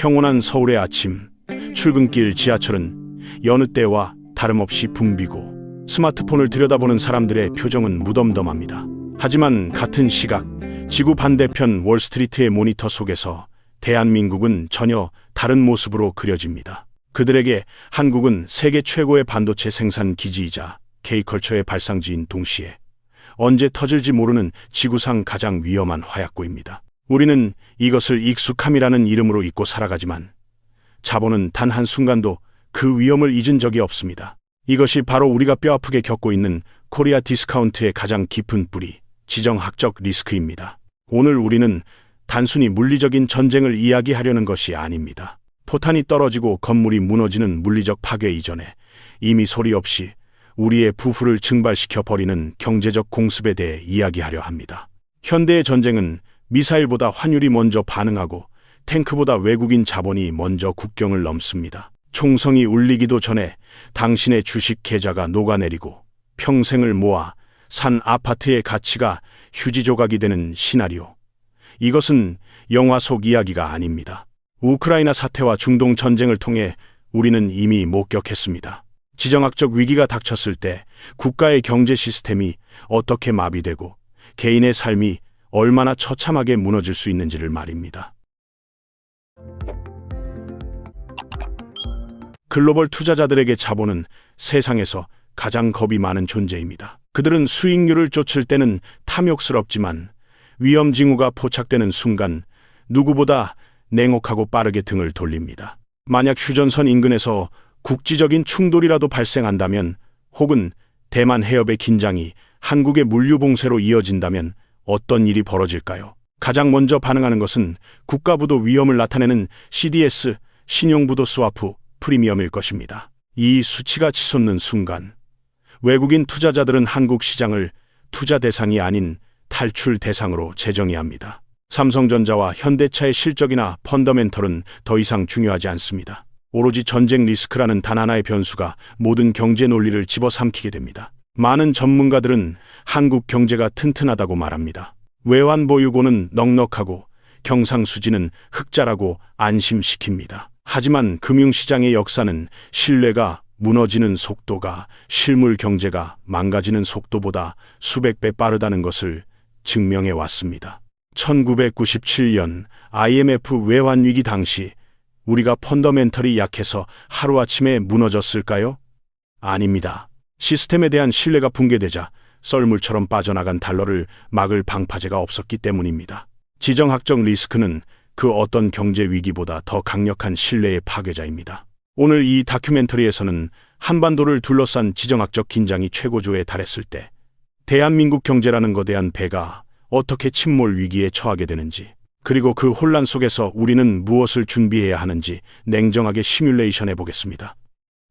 평온한 서울의 아침, 출근길 지하철은 여느 때와 다름없이 붐비고 스마트폰을 들여다보는 사람들의 표정은 무덤덤합니다. 하지만 같은 시각, 지구 반대편 월스트리트의 모니터 속에서 대한민국은 전혀 다른 모습으로 그려집니다. 그들에게 한국은 세계 최고의 반도체 생산 기지이자 K컬처의 발상지인 동시에 언제 터질지 모르는 지구상 가장 위험한 화약고입니다. 우리는 이것을 익숙함이라는 이름으로 잊고 살아가지만 자본은 단 한순간도 그 위험을 잊은 적이 없습니다. 이것이 바로 우리가 뼈아프게 겪고 있는 코리아 디스카운트의 가장 깊은 뿌리, 지정학적 리스크입니다. 오늘 우리는 단순히 물리적인 전쟁을 이야기하려는 것이 아닙니다. 포탄이 떨어지고 건물이 무너지는 물리적 파괴 이전에 이미 소리 없이 우리의 부후를 증발시켜 버리는 경제적 공습에 대해 이야기하려 합니다. 현대의 전쟁은 미사일보다 환율이 먼저 반응하고 탱크보다 외국인 자본이 먼저 국경을 넘습니다. 총성이 울리기도 전에 당신의 주식 계좌가 녹아내리고 평생을 모아 산 아파트의 가치가 휴지 조각이 되는 시나리오. 이것은 영화 속 이야기가 아닙니다. 우크라이나 사태와 중동 전쟁을 통해 우리는 이미 목격했습니다. 지정학적 위기가 닥쳤을 때 국가의 경제 시스템이 어떻게 마비되고 개인의 삶이 얼마나 처참하게 무너질 수 있는지를 말입니다. 글로벌 투자자들에게 자본은 세상에서 가장 겁이 많은 존재입니다. 그들은 수익률을 쫓을 때는 탐욕스럽지만 위험 징후가 포착되는 순간 누구보다 냉혹하고 빠르게 등을 돌립니다. 만약 휴전선 인근에서 국지적인 충돌이라도 발생한다면, 혹은 대만 해협의 긴장이 한국의 물류 봉쇄로 이어진다면 어떤 일이 벌어질까요? 가장 먼저 반응하는 것은 국가부도 위험을 나타내는 CDS, 신용부도 스와프 프리미엄일 것입니다. 이 수치가 치솟는 순간 외국인 투자자들은 한국 시장을 투자 대상이 아닌 탈출 대상으로 재정의합니다. 삼성전자와 현대차의 실적이나 펀더멘털은 더 이상 중요하지 않습니다. 오로지 전쟁 리스크라는 단 하나의 변수가 모든 경제 논리를 집어삼키게 됩니다. 많은 전문가들은 한국 경제가 튼튼하다고 말합니다. 외환 보유고는 넉넉하고 경상수지는 흑자라고 안심시킵니다. 하지만 금융시장의 역사는 신뢰가 무너지는 속도가 실물 경제가 망가지는 속도보다 수백 배 빠르다는 것을 증명해 왔습니다. 1997년 IMF 외환위기 당시 우리가 펀더멘털이 약해서 하루아침에 무너졌을까요? 아닙니다. 시스템에 대한 신뢰가 붕괴되자 썰물처럼 빠져나간 달러를 막을 방파제가 없었기 때문입니다. 지정학적 리스크는 그 어떤 경제 위기보다 더 강력한 신뢰의 파괴자입니다. 오늘 이 다큐멘터리에서는 한반도를 둘러싼 지정학적 긴장이 최고조에 달했을 때 대한민국 경제라는 거대한 배가 어떻게 침몰 위기에 처하게 되는지, 그리고 그 혼란 속에서 우리는 무엇을 준비해야 하는지 냉정하게 시뮬레이션해 보겠습니다.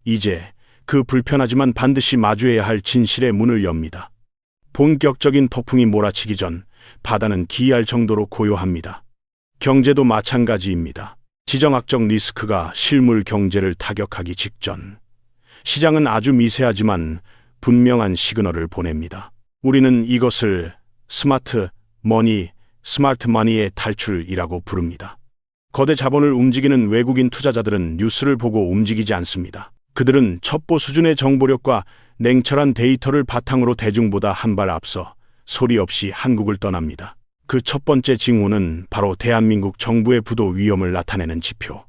이제 그 불편하지만 반드시 마주해야 할 진실의 문을 엽니다. 본격적인 폭풍이 몰아치기 전 바다는 기이할 정도로 고요합니다. 경제도 마찬가지입니다. 지정학적 리스크가 실물 경제를 타격하기 직전 시장은 아주 미세하지만 분명한 시그널을 보냅니다. 우리는 이것을 스마트 머니의 탈출이라고 부릅니다. 거대 자본을 움직이는 외국인 투자자들은 뉴스를 보고 움직이지 않습니다. 그들은 첩보 수준의 정보력과 냉철한 데이터를 바탕으로 대중보다 한 발 앞서 소리 없이 한국을 떠납니다. 그 첫 번째 징후는 바로 대한민국 정부의 부도 위험을 나타내는 지표,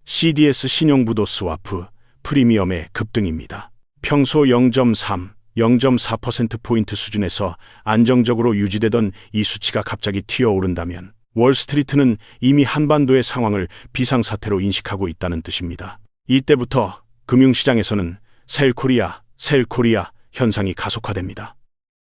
CDS 신용부도 스와프 프리미엄의 급등입니다. 평소 0.4%포인트 수준에서 안정적으로 유지되던 이 수치가 갑자기 튀어오른다면 월스트리트는 이미 한반도의 상황을 비상사태로 인식하고 있다는 뜻입니다. 이때부터 금융시장에서는 셀코리아 현상이 가속화됩니다.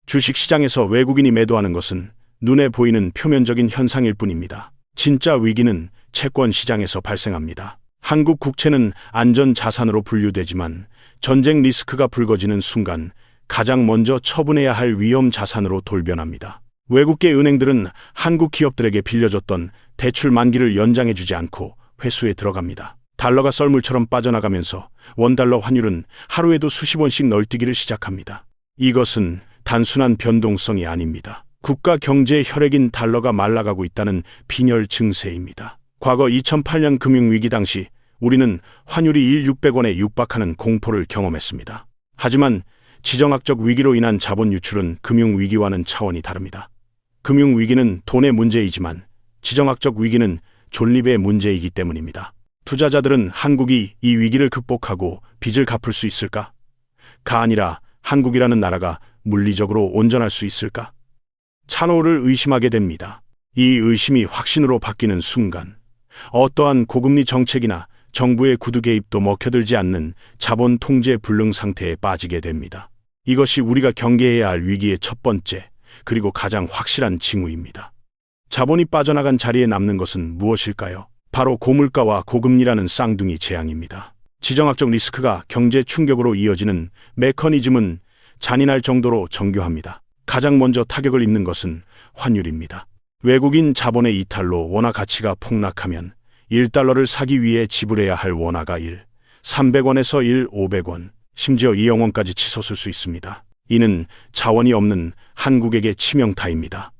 주식시장에서 외국인이 매도하는 것은 눈에 보이는 표면적인 현상일 뿐입니다. 진짜 위기는 채권시장에서 발생합니다. 한국 국채는 안전자산으로 분류되지만 전쟁 리스크가 불거지는 순간 가장 먼저 처분해야 할 위험 자산으로 돌변합니다. 외국계 은행들은 한국 기업들에게 빌려줬던 대출 만기를 연장해주지 않고 회수에 들어갑니다. 달러가 썰물처럼 빠져나가면서 원달러 환율은 하루에도 수십 원씩 널뛰기를 시작합니다. 이것은 단순한 변동성이 아닙니다. 국가 경제의 혈액인 달러가 말라가고 있다는 빈혈 증세입니다. 과거 2008년 금융위기 당시 우리는 환율이 1,600원에 육박하는 공포를 경험했습니다. 하지만 지정학적 위기로 인한 자본 유출은 금융위기와는 차원이 다릅니다. 금융위기는 돈의 문제이지만 지정학적 위기는 존립의 문제이기 때문입니다. 투자자들은 한국이 이 위기를 극복하고 빚을 갚을 수 있을까? 가 아니라 한국이라는 나라가 물리적으로 온전할 수 있을까? 찬호를 의심하게 됩니다. 이 의심이 확신으로 바뀌는 순간 어떠한 고금리 정책이나 정부의 구두 개입도 먹혀들지 않는 자본 통제 불능 상태에 빠지게 됩니다. 이것이 우리가 경계해야 할 위기의 첫 번째, 그리고 가장 확실한 징후입니다. 자본이 빠져나간 자리에 남는 것은 무엇일까요? 바로 고물가와 고금리라는 쌍둥이 재앙입니다. 지정학적 리스크가 경제 충격으로 이어지는 메커니즘은 잔인할 정도로 정교합니다. 가장 먼저 타격을 입는 것은 환율입니다. 외국인 자본의 이탈로 원화 가치가 폭락하면 1달러를 사기 위해 지불해야 할 원화가 300원에서 500원, 심지어 2영원까지 치솟을 수 있습니다. 이는 자원이 없는 한국에게 치명타입니다.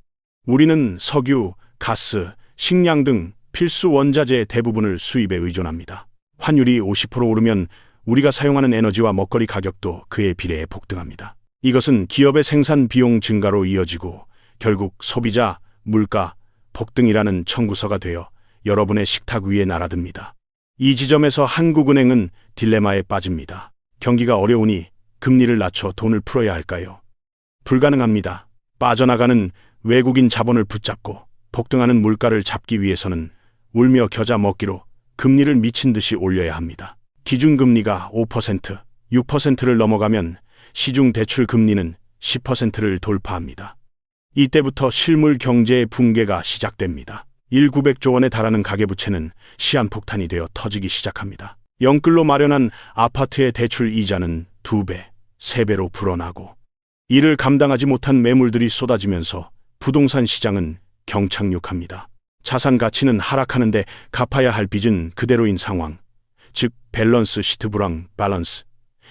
우리는 석유, 가스, 식량 등 필수 원자재 대부분을 수입에 의존합니다. 환율이 50% 오르면 우리가 사용하는 에너지와 먹거리 가격도 그에 비례해 폭등합니다. 이것은 기업의 생산 비용 증가로 이어지고 결국 소비자, 물가, 폭등이라는 청구서가 되어 여러분의 식탁 위에 날아듭니다. 이 지점에서 한국은행은 딜레마에 빠집니다. 경기가 어려우니 금리를 낮춰 돈을 풀어야 할까요? 불가능합니다. 빠져나가는 외국인 자본을 붙잡고 폭등하는 물가를 잡기 위해서는 울며 겨자 먹기로 금리를 미친 듯이 올려야 합니다. 기준금리가 5%, 6%를 넘어가면 시중 대출 금리는 10%를 돌파합니다. 이때부터 실물 경제의 붕괴가 시작됩니다. 1,900조 원에 달하는 가계부채는 시한폭탄이 되어 터지기 시작합니다. 영끌로 마련한 아파트의 대출 이자는 2배, 3배로 불어나고 이를 감당하지 못한 매물들이 쏟아지면서 부동산 시장은 경착륙합니다. 자산 가치는 하락하는데 갚아야 할 빚은 그대로인 상황, 즉 밸런스 시트 불황, 밸런스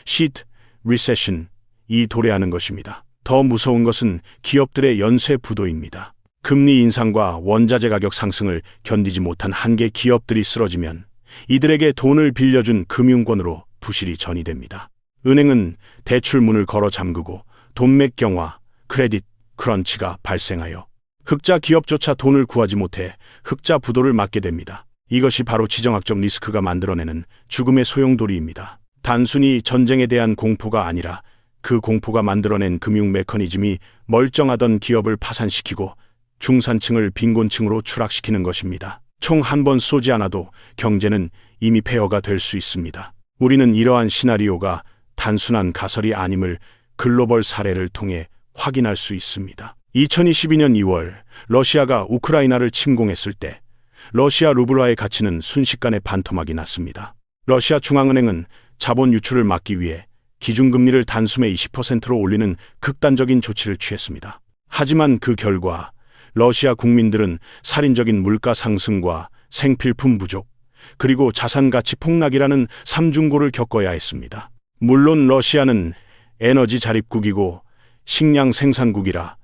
시트 리세션이 도래하는 것입니다. 더 무서운 것은 기업들의 연쇄 부도입니다. 금리 인상과 원자재 가격 상승을 견디지 못한 한계 기업들이 쓰러지면 이들에게 돈을 빌려준 금융권으로 부실이 전이됩니다. 은행은 대출 문을 걸어 잠그고 돈맥 경화, 크레딧 크런치가 발생하여 흑자 기업조차 돈을 구하지 못해 흑자 부도를 맞게 됩니다. 이것이 바로 지정학적 리스크가 만들어내는 죽음의 소용돌이입니다. 단순히 전쟁에 대한 공포가 아니라 그 공포가 만들어낸 금융 메커니즘이 멀쩡하던 기업을 파산시키고 중산층을 빈곤층으로 추락시키는 것입니다. 총 한 번 쏘지 않아도 경제는 이미 폐허가 될 수 있습니다. 우리는 이러한 시나리오가 단순한 가설이 아님을 글로벌 사례를 통해 확인할 수 있습니다. 2022년 2월 러시아가 우크라이나를 침공했을 때 러시아 루블화의 가치는 순식간에 반토막이 났습니다. 러시아 중앙은행은 자본 유출을 막기 위해 기준금리를 단숨에 20%로 올리는 극단적인 조치를 취했습니다. 하지만 그 결과 러시아 국민들은 살인적인 물가 상승과 생필품 부족, 그리고 자산 가치 폭락이라는 삼중고를 겪어야 했습니다. 물론 러시아는 에너지 자립국이고 식량 생산국이라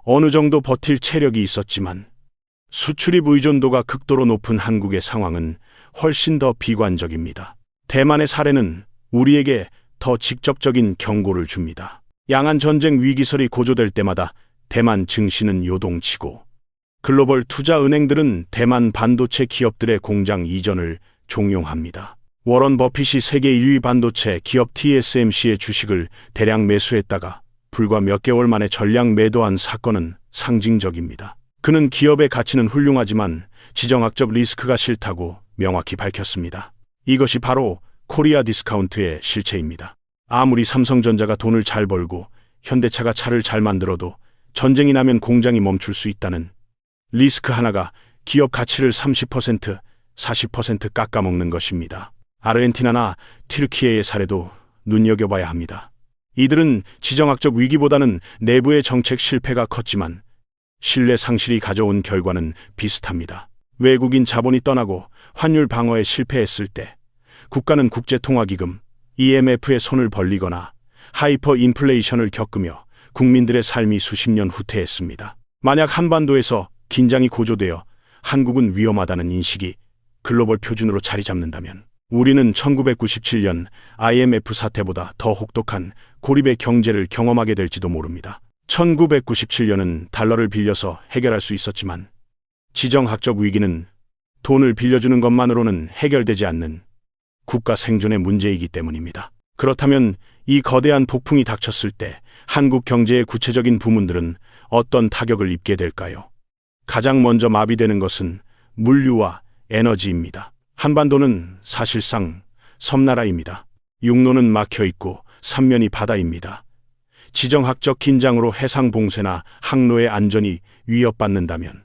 어느 정도 버틸 체력이 있었지만 수출입 의존도가 극도로 높은 한국의 상황은 훨씬 더 비관적입니다. 대만의 사례는 우리에게 더 직접적인 경고를 줍니다. 양안 전쟁 위기설이 고조될 때마다 대만 증시는 요동치고 글로벌 투자 은행들은 대만 반도체 기업들의 공장 이전을 종용합니다. 워런 버핏이 세계 1위 반도체 기업 TSMC의 주식을 대량 매수했다가 불과 몇 개월 만에 전량 매도한 사건은 상징적입니다. 그는 기업의 가치는 훌륭하지만 지정학적 리스크가 싫다고 명확히 밝혔습니다. 이것이 바로 코리아 디스카운트의 실체입니다. 아무리 삼성전자가 돈을 잘 벌고 현대차가 차를 잘 만들어도 전쟁이 나면 공장이 멈출 수 있다는 리스크 하나가 기업 가치를 30%, 40% 깎아먹는 것입니다. 아르헨티나나 튀르키예의 사례도 눈여겨봐야 합니다. 이들은 지정학적 위기보다는 내부의 정책 실패가 컸지만 신뢰 상실이 가져온 결과는 비슷합니다. 외국인 자본이 떠나고 환율 방어에 실패했을 때 국가는 국제통화기금, IMF의 손을 벌리거나 하이퍼 인플레이션을 겪으며 국민들의 삶이 수십 년 후퇴했습니다. 만약 한반도에서 긴장이 고조되어 한국은 위험하다는 인식이 글로벌 표준으로 자리 잡는다면 우리는 1997년 IMF 사태보다 더 혹독한 고립의 경제를 경험하게 될지도 모릅니다. 1997년은 달러를 빌려서 해결할 수 있었지만 지정학적 위기는 돈을 빌려주는 것만으로는 해결되지 않는 국가 생존의 문제이기 때문입니다. 그렇다면 이 거대한 폭풍이 닥쳤을 때 한국 경제의 구체적인 부문들은 어떤 타격을 입게 될까요? 가장 먼저 마비되는 것은 물류와 에너지입니다. 한반도는 사실상 섬나라입니다. 육로는 막혀 있고 삼면이 바다입니다. 지정학적 긴장으로 해상 봉쇄나 항로의 안전이 위협받는다면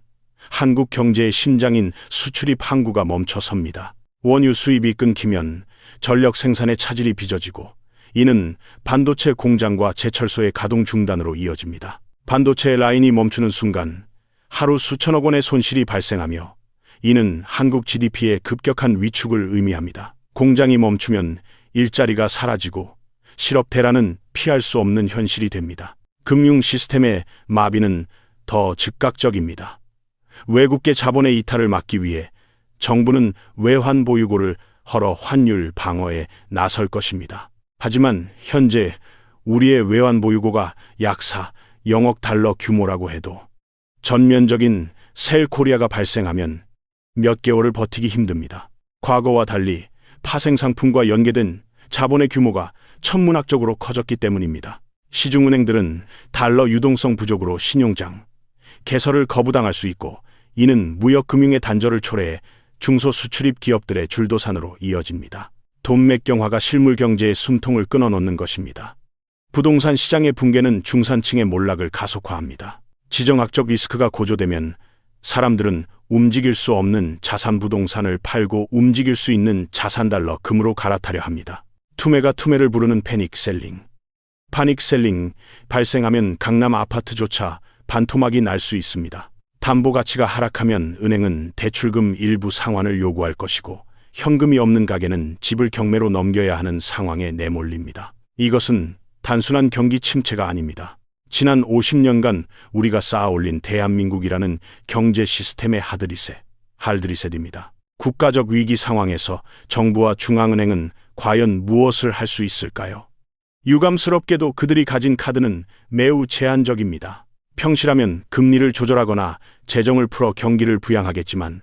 한국 경제의 심장인 수출입 항구가 멈춰섭니다. 원유 수입이 끊기면 전력 생산의 차질이 빚어지고 이는 반도체 공장과 제철소의 가동 중단으로 이어집니다. 반도체 라인이 멈추는 순간 하루 수천억 원의 손실이 발생하며 이는 한국 GDP의 급격한 위축을 의미합니다. 공장이 멈추면 일자리가 사라지고 실업 대란은 피할 수 없는 현실이 됩니다. 금융 시스템의 마비는 더 즉각적입니다. 외국계 자본의 이탈을 막기 위해 정부는 외환 보유고를 헐어 환율 방어에 나설 것입니다. 하지만 현재 우리의 외환 보유고가 약 4억 달러 규모라고 해도 전면적인 셀 코리아가 발생하면 몇 개월을 버티기 힘듭니다. 과거와 달리 파생상품과 연계된 자본의 규모가 천문학적으로 커졌기 때문입니다. 시중은행들은 달러 유동성 부족으로 신용장 개설을 거부당할 수 있고 이는 무역금융의 단절을 초래해 중소수출입 기업들의 줄도산으로 이어집니다. 돈맥경화가 실물경제의 숨통을 끊어놓는 것입니다. 부동산 시장의 붕괴는 중산층의 몰락을 가속화합니다. 지정학적 리스크가 고조되면 사람들은 움직일 수 없는 자산 부동산을 팔고 움직일 수 있는 자산 달러 금으로 갈아타려 합니다. 투매가 투매를 부르는 패닉셀링. 파닉셀링 발생하면 강남 아파트조차 반토막이 날 수 있습니다. 담보 가치가 하락하면 은행은 대출금 일부 상환을 요구할 것이고 현금이 없는 가게는 집을 경매로 넘겨야 하는 상황에 내몰립니다. 이것은 단순한 경기 침체가 아닙니다. 지난 50년간 우리가 쌓아올린 대한민국이라는 경제 시스템의 할드리셋입니다. 국가적 위기 상황에서 정부와 중앙은행은 과연 무엇을 할 수 있을까요? 유감스럽게도 그들이 가진 카드는 매우 제한적입니다. 평시라면 금리를 조절하거나 재정을 풀어 경기를 부양하겠지만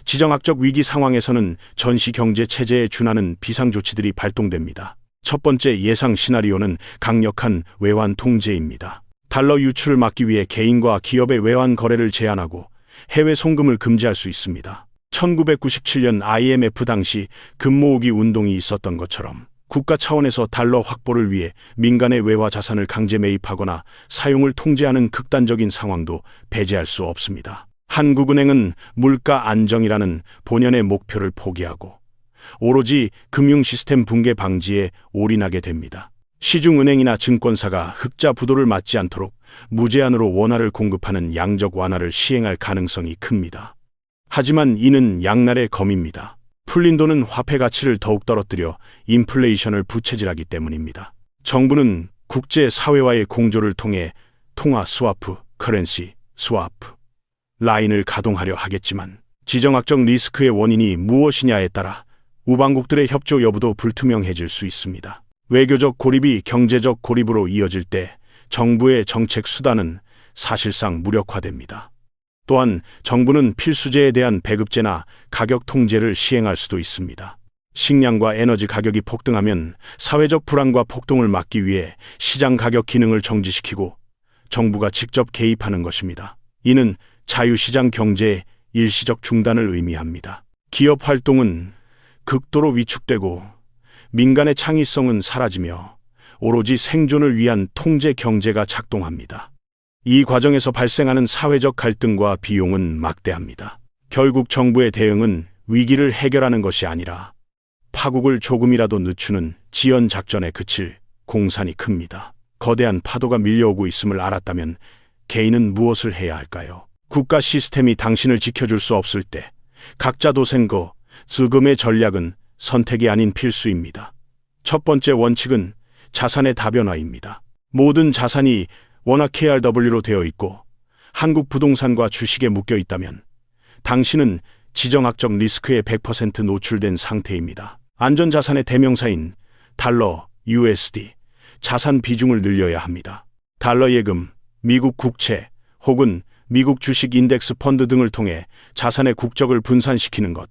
지정학적 위기 상황에서는 전시 경제 체제에 준하는 비상조치들이 발동됩니다. 첫 번째 예상 시나리오는 강력한 외환 통제입니다. 달러 유출을 막기 위해 개인과 기업의 외환 거래를 제한하고 해외 송금을 금지할 수 있습니다. 1997년 IMF 당시 금모으기 운동이 있었던 것처럼 국가 차원에서 달러 확보를 위해 민간의 외화 자산을 강제 매입하거나 사용을 통제하는 극단적인 상황도 배제할 수 없습니다. 한국은행은 물가 안정이라는 본연의 목표를 포기하고 오로지 금융 시스템 붕괴 방지에 올인하게 됩니다. 시중은행이나 증권사가 흑자 부도를 맞지 않도록 무제한으로 원화를 공급하는 양적 완화를 시행할 가능성이 큽니다. 하지만 이는 양날의 검입니다. 풀린 돈은 화폐 가치를 더욱 떨어뜨려 인플레이션을 부채질하기 때문입니다. 정부는 국제 사회와의 공조를 통해 통화 스와프, 커런시 스와프 라인을 가동하려 하겠지만 지정학적 리스크의 원인이 무엇이냐에 따라 우방국들의 협조 여부도 불투명해질 수 있습니다. 외교적 고립이 경제적 고립으로 이어질 때 정부의 정책 수단은 사실상 무력화됩니다. 또한 정부는 필수재에 대한 배급제나 가격 통제를 시행할 수도 있습니다. 식량과 에너지 가격이 폭등하면 사회적 불안과 폭동을 막기 위해 시장 가격 기능을 정지시키고 정부가 직접 개입하는 것입니다. 이는 자유시장 경제의 일시적 중단을 의미합니다. 기업 활동은 극도로 위축되고 민간의 창의성은 사라지며 오로지 생존을 위한 통제 경제가 작동합니다. 이 과정에서 발생하는 사회적 갈등과 비용은 막대합니다. 결국 정부의 대응은 위기를 해결하는 것이 아니라 파국을 조금이라도 늦추는 지연 작전에 그칠 공산이 큽니다. 거대한 파도가 밀려오고 있음을 알았다면 개인은 무엇을 해야 할까요? 국가 시스템이 당신을 지켜줄 수 없을 때 각자 도생고 지금의 전략은 선택이 아닌 필수입니다. 첫 번째 원칙은 자산의 다변화입니다. 모든 자산이 워낙 KRW로 되어 있고 한국 부동산과 주식에 묶여 있다면 당신은 지정학적 리스크에 100% 노출된 상태입니다. 안전자산의 대명사인 달러, USD, 자산 비중을 늘려야 합니다. 달러 예금, 미국 국채 혹은 미국 주식 인덱스 펀드 등을 통해 자산의 국적을 분산시키는 것.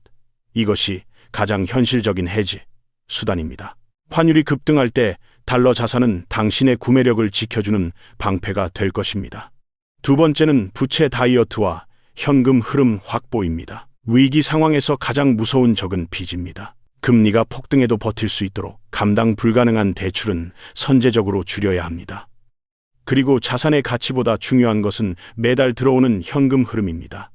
이것이 가장 현실적인 해지 수단입니다. 환율이 급등할 때 달러 자산은 당신의 구매력을 지켜주는 방패가 될 것입니다. 두 번째는 부채 다이어트와 현금 흐름 확보입니다. 위기 상황에서 가장 무서운 적은 빚입니다. 금리가 폭등해도 버틸 수 있도록 감당 불가능한 대출은 선제적으로 줄여야 합니다. 그리고 자산의 가치보다 중요한 것은 매달 들어오는 현금 흐름입니다.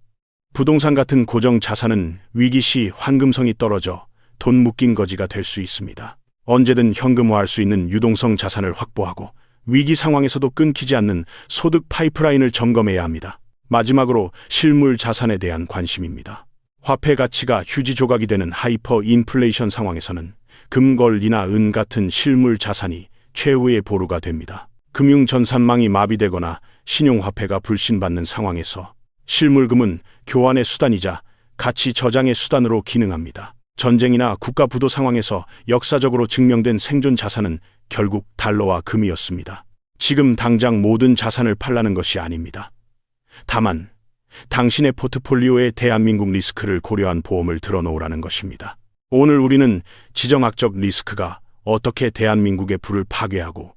부동산 같은 고정 자산은 위기 시 환금성이 떨어져 돈 묶인 거지가 될 수 있습니다. 언제든 현금화할 수 있는 유동성 자산을 확보하고 위기 상황에서도 끊기지 않는 소득 파이프라인을 점검해야 합니다. 마지막으로 실물 자산에 대한 관심입니다. 화폐 가치가 휴지 조각이 되는 하이퍼 인플레이션 상황에서는 금걸이나 은 같은 실물 자산이 최후의 보루가 됩니다. 금융 전산망이 마비되거나 신용화폐가 불신받는 상황에서 실물금은 교환의 수단이자 가치 저장의 수단으로 기능합니다. 전쟁이나 국가 부도 상황에서 역사적으로 증명된 생존 자산은 결국 달러와 금이었습니다. 지금 당장 모든 자산을 팔라는 것이 아닙니다. 다만 당신의 포트폴리오에 대한민국 리스크를 고려한 보험을 들어놓으라는 것입니다. 오늘 우리는 지정학적 리스크가 어떻게 대한민국의 부를 파괴하고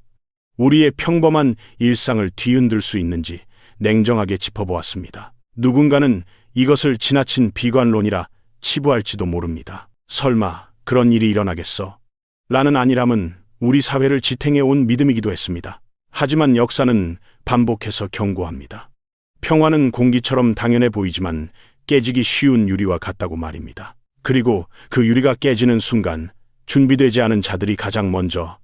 우리의 평범한 일상을 뒤흔들 수 있는지 냉정하게 짚어보았습니다. 누군가는 이것을 지나친 비관론이라 치부할지도 모릅니다. 설마 그런 일이 일어나겠어? 라는 아니람은 우리 사회를 지탱해 온 믿음이기도 했습니다. 하지만 역사는 반복해서 경고합니다. 평화는 공기처럼 당연해 보이지만 깨지기 쉬운 유리와 같다고 말입니다. 그리고 그 유리가 깨지는 순간 준비되지 않은 자들이 가장 먼저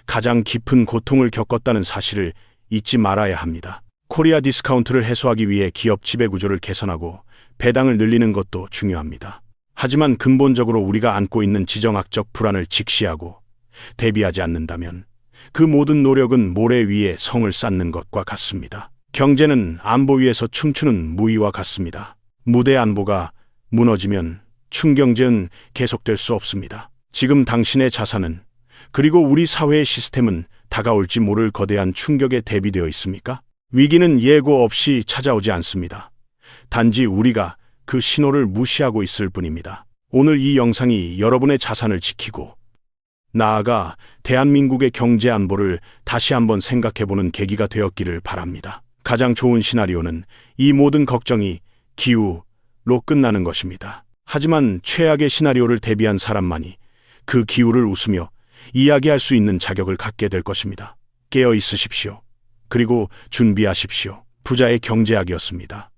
가장 깊은 고통을 겪었다는 사실을 잊지 말아야 합니다. 코리아 디스카운트를 해소하기 위해 기업 지배구조를 개선하고 배당을 늘리는 것도 중요합니다. 하지만 근본적으로 우리가 안고 있는 지정학적 불안을 직시하고 대비하지 않는다면 그 모든 노력은 모래 위에 성을 쌓는 것과 같습니다. 경제는 안보 위에서 춤추는 무희와 같습니다. 무대 안보가 무너지면 춘경제는 계속될 수 없습니다. 지금 당신의 자산은 그리고 우리 사회의 시스템은 다가올지 모를 거대한 충격에 대비되어 있습니까? 위기는 예고 없이 찾아오지 않습니다. 단지 우리가 그 신호를 무시하고 있을 뿐입니다. 오늘 이 영상이 여러분의 자산을 지키고 나아가 대한민국의 경제 안보를 다시 한번 생각해보는 계기가 되었기를 바랍니다. 가장 좋은 시나리오는 이 모든 걱정이 기우로 끝나는 것입니다. 하지만 최악의 시나리오를 대비한 사람만이 그 기우를 웃으며 이야기할 수 있는 자격을 갖게 될 것입니다. 깨어 있으십시오. 그리고 준비하십시오. 부자의 경제학이었습니다.